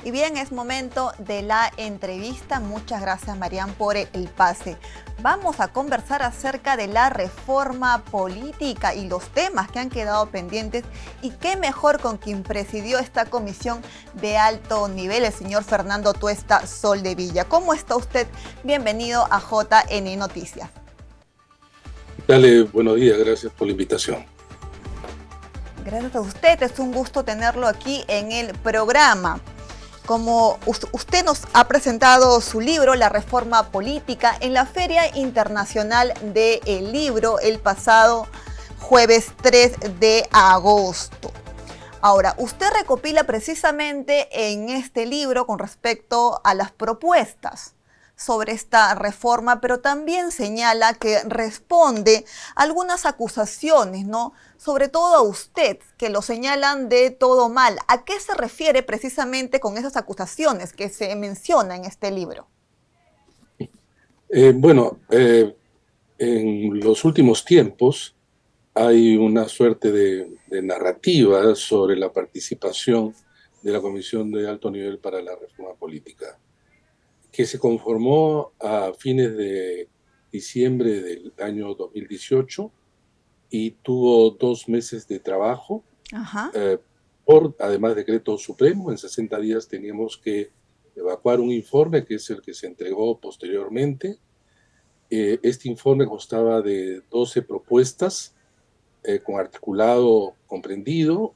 Y bien, es momento de la entrevista. Muchas gracias, Marian, por el pase. Vamos a conversar acerca de la reforma política y los temas que han quedado pendientes. Y qué mejor con quien presidió esta comisión de alto nivel, el señor Fernando Tuesta Soldevilla. ¿Cómo está usted? Bienvenido a JN Noticias. Dale, buenos días, gracias por la invitación. Gracias a usted, es un gusto tenerlo aquí en el programa. Como usted nos ha presentado su libro, La Reforma Política, en la Feria Internacional del Libro el pasado jueves 3 de agosto. Ahora, usted recopila precisamente en este libro con respecto a las propuestas sobre esta reforma, pero también señala que responde a algunas acusaciones, ¿no? Sobre todo a usted, que lo señalan de todo mal. ¿A qué se refiere precisamente con esas acusaciones que se mencionan en este libro? En los últimos tiempos hay una suerte de narrativa sobre la participación de la Comisión de Alto Nivel para la Reforma Política, que se conformó a fines de diciembre del año 2018 y tuvo 2 meses de trabajo. Por, además, decreto supremo. En 60 días teníamos que evacuar un informe, que es el que se entregó posteriormente. Este informe constaba de 12 propuestas con articulado comprendido,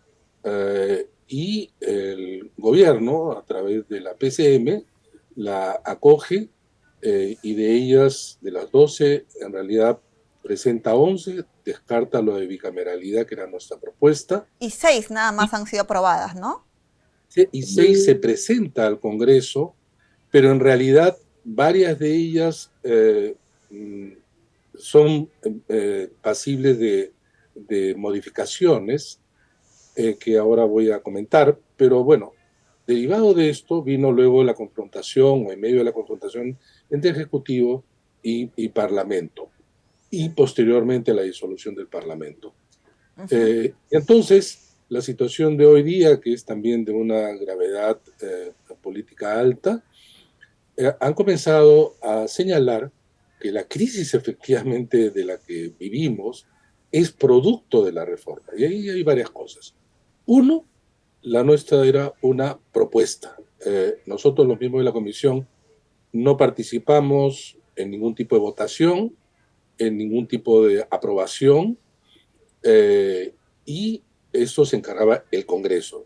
y el gobierno, a través de la PCM, la acoge, y de ellas, de las 12, en realidad presenta 11, descarta lo de bicameralidad, que era nuestra propuesta. Y 6 nada más han sido aprobadas, ¿no? Y 6 se presenta al Congreso, pero en realidad varias de ellas son pasibles de modificaciones que ahora voy a comentar. Pero bueno, derivado de esto vino luego la confrontación, o en medio de la confrontación entre Ejecutivo y Parlamento, y posteriormente la disolución del Parlamento. Entonces, la situación de hoy día, que es también de una gravedad política alta, han comenzado a señalar que la crisis efectivamente de la que vivimos es producto de la reforma. Y ahí hay varias cosas. Uno, la nuestra era una propuesta. Nosotros, los miembros de la comisión, no participamos en ningún tipo de votación, en ningún tipo de aprobación, y eso se encargaba el Congreso.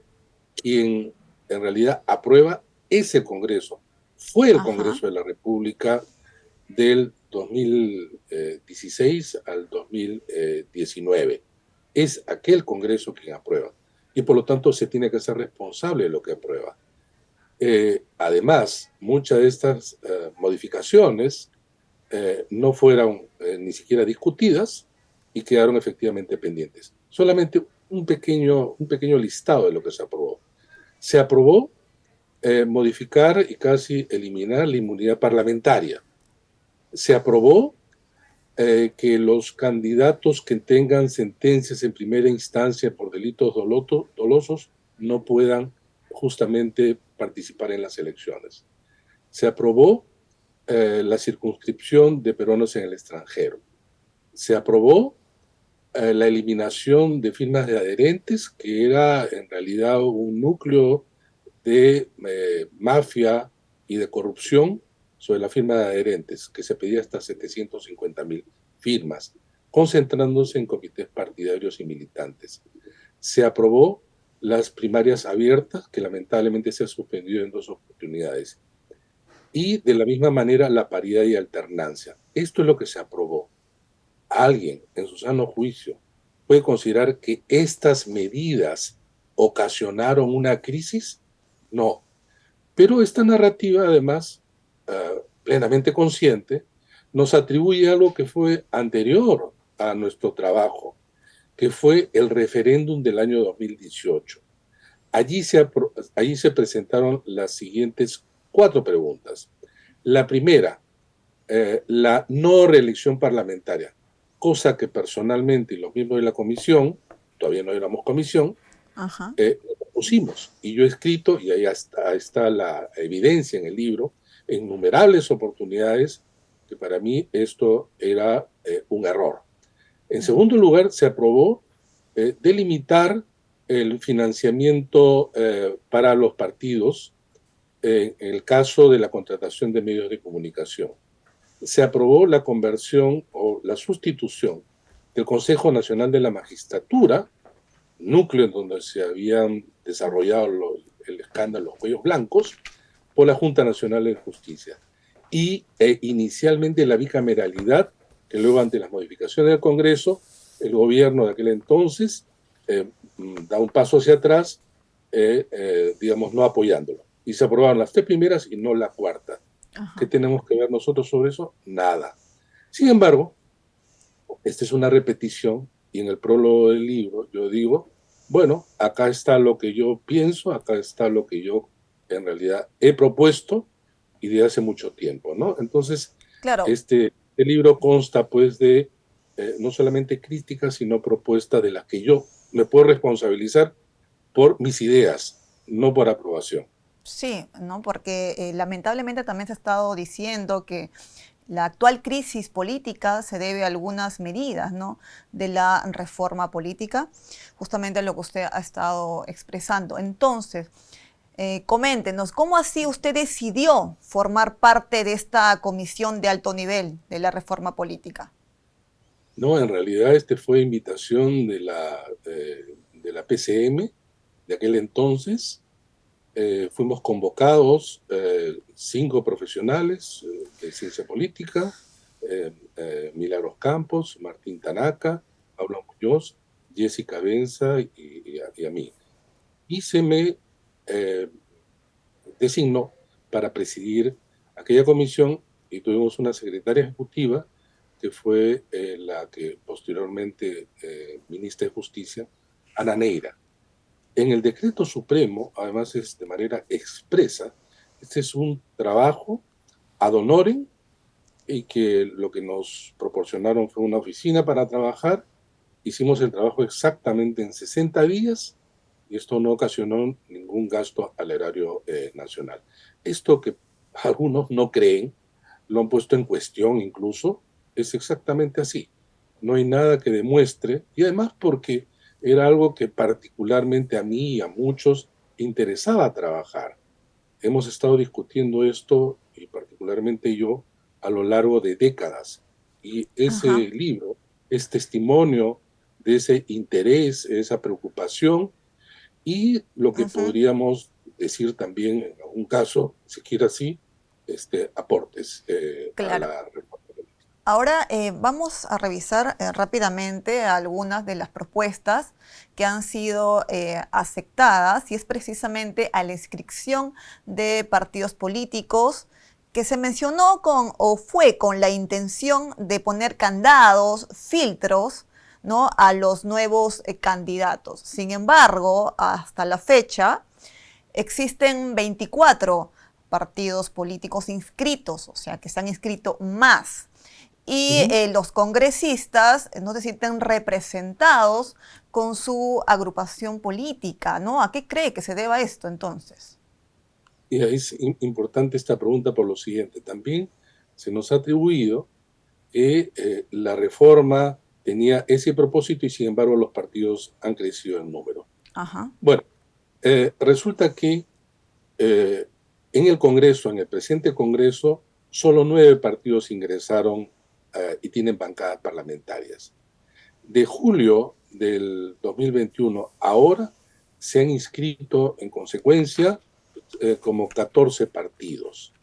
Quien en realidad aprueba es el Congreso. Fue el Congreso de la República del 2016 al 2019. Es aquel Congreso quien aprueba. Y por lo tanto se tiene que ser responsable de lo que aprueba. Además, muchas de estas modificaciones no fueron ni siquiera discutidas y quedaron efectivamente pendientes. Solamente un pequeño listado de lo que se aprobó. Se aprobó modificar y casi eliminar la inmunidad parlamentaria. Se aprobó que los candidatos que tengan sentencias en primera instancia por delitos dolosos no puedan justamente participar en las elecciones. Se aprobó la circunscripción de peruanos en el extranjero. Se aprobó la eliminación de firmas de adherentes, que era en realidad un núcleo de mafia y de corrupción sobre la firma de adherentes, que se pedía hasta 750.000 firmas, concentrándose en comités partidarios y militantes. Se aprobó las primarias abiertas, que lamentablemente se ha suspendido en 2 oportunidades. Y de la misma manera la paridad y alternancia. Esto es lo que se aprobó. ¿Alguien en su sano juicio puede considerar que estas medidas ocasionaron una crisis? No. Pero esta narrativa, además, plenamente consciente, nos atribuye algo que fue anterior a nuestro trabajo, que fue el referéndum del año 2018. Allí se presentaron las siguientes 4 preguntas. La primera, la no reelección parlamentaria, cosa que personalmente y los miembros de la comisión, todavía no éramos comisión, propusimos. Y yo he escrito, y ahí está la evidencia en el libro, en innumerables oportunidades, que para mí esto era un error. En segundo lugar, se aprobó delimitar el financiamiento para los partidos en el caso de la contratación de medios de comunicación. Se aprobó la conversión o la sustitución del Consejo Nacional de la Magistratura, núcleo en donde se habían desarrollado el escándalo Los Cuellos Blancos, por la Junta Nacional de Justicia. Y inicialmente la bicameralidad, que luego ante las modificaciones del Congreso, el gobierno de aquel entonces da un paso hacia atrás, digamos, no apoyándolo. Y se aprobaron las 3 primeras y no la cuarta. Ajá. ¿Qué tenemos que ver nosotros sobre eso? Nada. Sin embargo, esta es una repetición y en el prólogo del libro yo digo, bueno, acá está lo que yo pienso, acá está lo que yo en realidad he propuesto y de hace mucho tiempo, ¿no? Entonces, Claro. este libro consta pues de no solamente críticas, sino propuestas de las que yo me puedo responsabilizar por mis ideas, no por aprobación. Sí, ¿no? Porque lamentablemente también se ha estado diciendo que la actual crisis política se debe a algunas medidas, ¿no?, de la reforma política, justamente lo que usted ha estado expresando. Entonces, coméntenos, ¿cómo así usted decidió formar parte de esta comisión de alto nivel de la reforma política? No, en realidad este fue invitación de la PCM de aquel entonces. Fuimos convocados 5 profesionales de ciencia política, Milagros Campos, Martín Tanaka, Pablo Muñoz, Jessica Benza y a mí. Y se me eh, designó para presidir aquella comisión y tuvimos una secretaria ejecutiva que fue la que posteriormente ministra de Justicia, Ana Neira. En el decreto supremo, además es de manera expresa, este es un trabajo ad honorem y que lo que nos proporcionaron fue una oficina para trabajar. Hicimos el trabajo exactamente en 60 días y esto no ocasionó ningún gasto al erario nacional. Esto que algunos no creen, lo han puesto en cuestión incluso, es exactamente así. No hay nada que demuestre, y además porque era algo que particularmente a mí y a muchos interesaba trabajar. Hemos estado discutiendo esto, y particularmente yo, a lo largo de décadas. Y ese Ajá. libro es testimonio de ese interés, esa preocupación y lo que Ujú. podríamos decir también, en algún caso, si quiere así, aportes a Claro. la reforma. Ahora vamos a revisar rápidamente algunas de las propuestas que han sido aceptadas y es precisamente a la inscripción de partidos políticos que se mencionó con o fue con la intención de poner candados, filtros, ¿no?, a los nuevos candidatos. Sin embargo, hasta la fecha existen 24 partidos políticos inscritos, o sea que se han inscrito más y Ujú. los congresistas no se sienten representados con su agrupación política, ¿no? ¿A qué cree que se deba esto entonces? Y es importante esta pregunta por lo siguiente. También se nos ha atribuido que la reforma tenía ese propósito y sin embargo los partidos han crecido en número. Ajá. Bueno, resulta que eh, en el Congreso, en el presente Congreso, solo 9 partidos ingresaron y tienen bancadas parlamentarias. De julio del 2021 ahora se han inscrito en consecuencia como 14 partidos.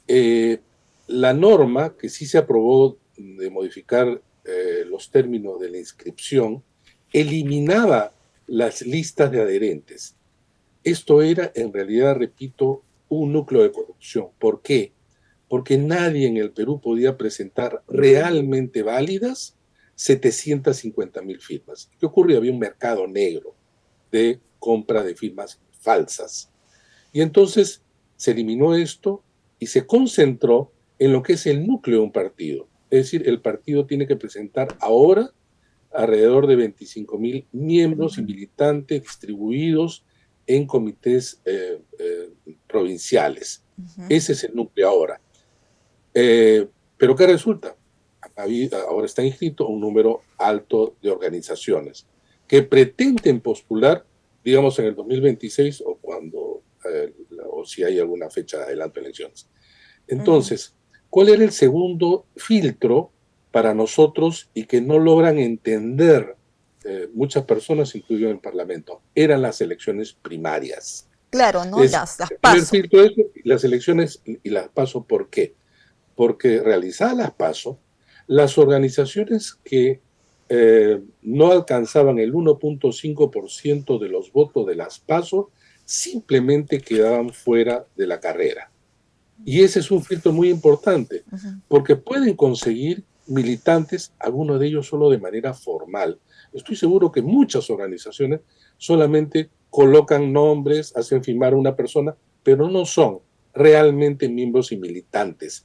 Eh, la norma que sí se aprobó de modificar los términos de la inscripción eliminaba las listas de adherentes. Esto era en realidad, repito, un núcleo de corrupción. ¿Por qué? Porque nadie en el Perú podía presentar realmente válidas 750.000 firmas. ¿Qué ocurrió? Había un mercado negro de compra de firmas falsas. Y entonces se eliminó esto y se concentró en lo que es el núcleo de un partido. Es decir, el partido tiene que presentar ahora alrededor de 25.000 miembros y militantes distribuidos en comités provinciales. Ese es el núcleo ahora. Pero ¿qué resulta? Ahora está inscrito un número alto de organizaciones que pretenden postular, digamos, en el 2026 o cuando, o si hay alguna fecha de adelanto de elecciones. Entonces, ¿cuál era el segundo filtro para nosotros y que no logran entender muchas personas, incluido en el Parlamento? Eran las elecciones primarias. Claro, ¿no? Las El primer PASO. filtro es las elecciones y las PASO. ¿Por qué? Porque realizadas las PASO, las organizaciones que no alcanzaban el 1.5% de los votos de las PASO simplemente quedaban fuera de la carrera. Y ese es un filtro muy importante, porque pueden conseguir militantes, algunos de ellos solo de manera formal. Estoy seguro que muchas organizaciones solamente colocan nombres, hacen firmar a una persona, pero no son realmente miembros y militantes.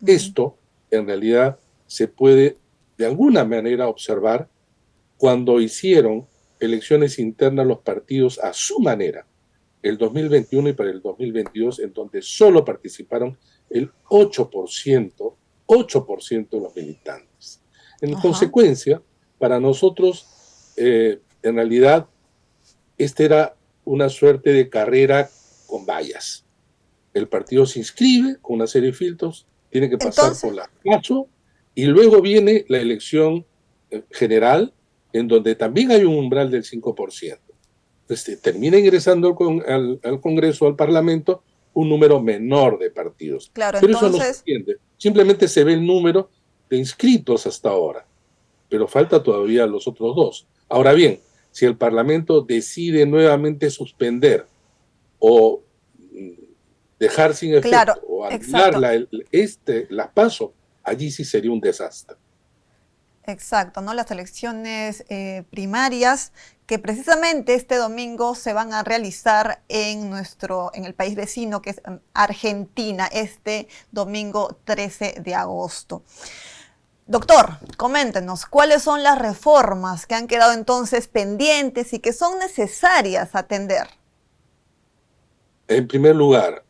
Esto, en realidad, se puede de alguna manera observar cuando hicieron elecciones internas los partidos a su manera, el 2021 y para el 2022, en donde solo participaron el 8% de los militantes. En consecuencia, para nosotros, en realidad, esta era una suerte de carrera con vallas. El partido se inscribe con una serie de filtros, tiene que pasar por la PASO, y luego viene la elección general, en donde también hay un umbral del 5%. Entonces, termina ingresando al Congreso, al Parlamento, un número menor de partidos. Claro, pero entonces... eso no se entiende. Simplemente se ve el número de inscritos hasta ahora, pero falta todavía los otros dos. Ahora bien, si el Parlamento decide nuevamente suspender o dejar sin efecto, claro, o anular las PASO, allí sí sería un desastre. Exacto, ¿no? Las elecciones primarias que precisamente este domingo se van a realizar en el país vecino, que es Argentina, este domingo 13 de agosto. Doctor, coméntenos, ¿cuáles son las reformas que han quedado entonces pendientes y que son necesarias atender? En primer lugar,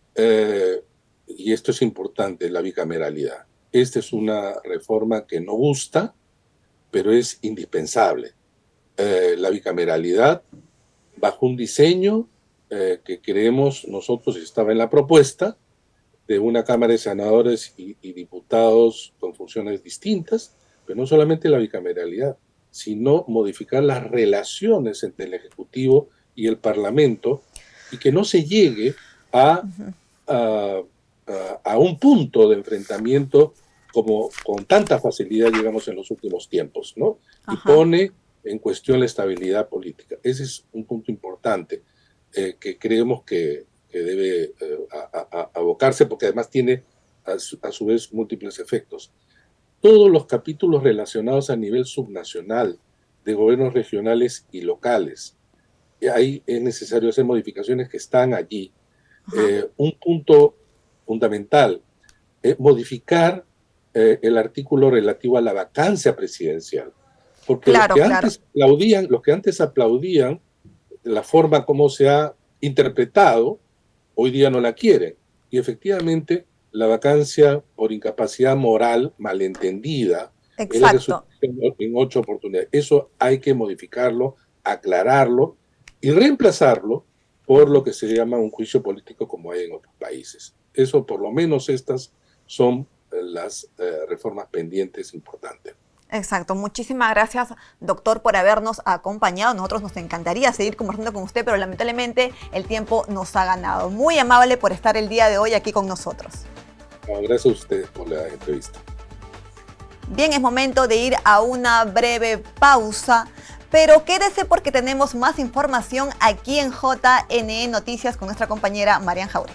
y esto es importante, la bicameralidad. Esta es una reforma que no gusta, pero es indispensable. La bicameralidad, bajo un diseño que creemos nosotros estaba en la propuesta de una Cámara de Senadores y Diputados con funciones distintas, pero no solamente la bicameralidad, sino modificar las relaciones entre el Ejecutivo y el Parlamento y que no se llegue a un punto de enfrentamiento como con tanta facilidad llegamos en los últimos tiempos, ¿no? Y pone en cuestión la estabilidad política. Ese es un punto importante que creemos que debe abocarse, porque además tiene a su vez múltiples efectos. Todos los capítulos relacionados a nivel subnacional, de gobiernos regionales y locales, ahí es necesario hacer modificaciones que están allí. Un punto fundamental es modificar el artículo relativo a la vacancia presidencial, porque los que antes aplaudían la forma como se ha interpretado, hoy día no la quieren, y efectivamente la vacancia por incapacidad moral malentendida es la que sucedió en 8 oportunidades. Eso hay que modificarlo, aclararlo y reemplazarlo por lo que se llama un juicio político como hay en otros países. Eso, por lo menos, estas son las reformas pendientes importantes. Exacto. Muchísimas gracias, doctor, por habernos acompañado. Nosotros nos encantaría seguir conversando con usted, pero lamentablemente el tiempo nos ha ganado. Muy amable por estar el día de hoy aquí con nosotros. Gracias a ustedes por la entrevista. Bien, es momento de ir a una breve pausa, pero quédese porque tenemos más información aquí en JNE Noticias con nuestra compañera Marian Jaure.